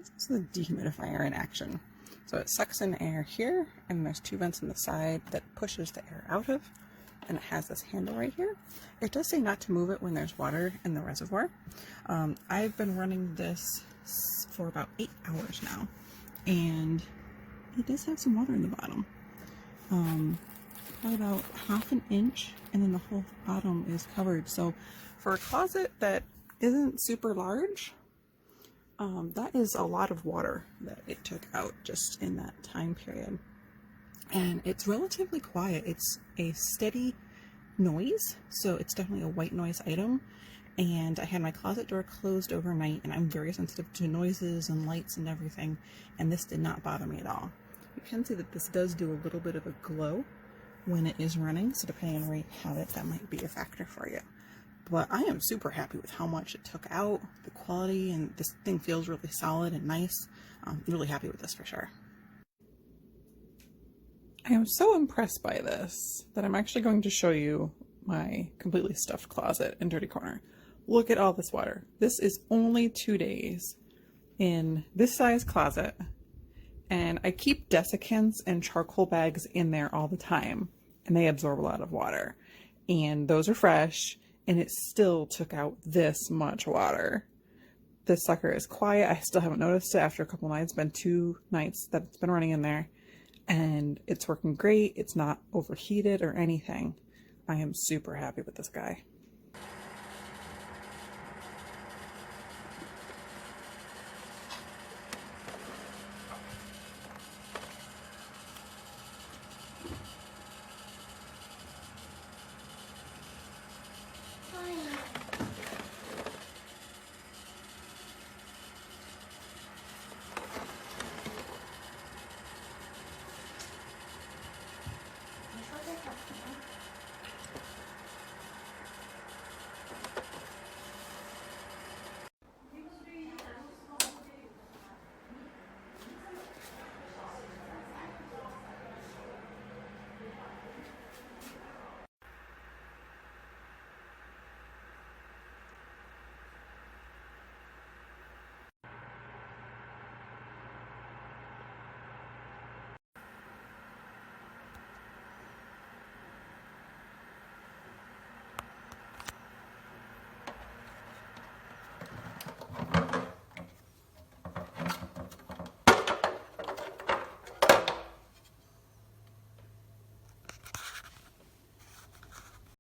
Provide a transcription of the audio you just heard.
This is the dehumidifier in action. So it sucks in air here, and there's two vents on the side that pushes the air out of, and it has this handle right here. It does say not to move it when there's water in the reservoir. I've been running this for about 8 hours now, and it does have some water in the bottom. Probably about ½ an inch, and then the whole bottom is covered. So for a closet that isn't super large, that is a lot of water that it took out just in that time period. And it's relatively quiet. It's a steady noise, so it's definitely a white noise item. And I had my closet door closed overnight, and I'm very sensitive to noises and lights and everything, and this did not bother me at all. You can see that this does do a little bit of a glow when it is running, so depending on where you have it, that might be a factor for you. But I am super happy with how much it took out, the quality, and this thing feels really solid and nice. I'm really happy with this for sure. I am so impressed by this that I'm actually going to show you my completely stuffed closet and dirty corner. Look at all this water. This is only 2 days in this size closet, and I keep desiccants and charcoal bags in there all the time, and they absorb a lot of water. And those are fresh, and it still took out this much water. This sucker is quiet. I still haven't noticed it after a couple nights. It's been 2 nights that it's been running in there, and it's working great. It's not overheated or anything. I am super happy with this guy.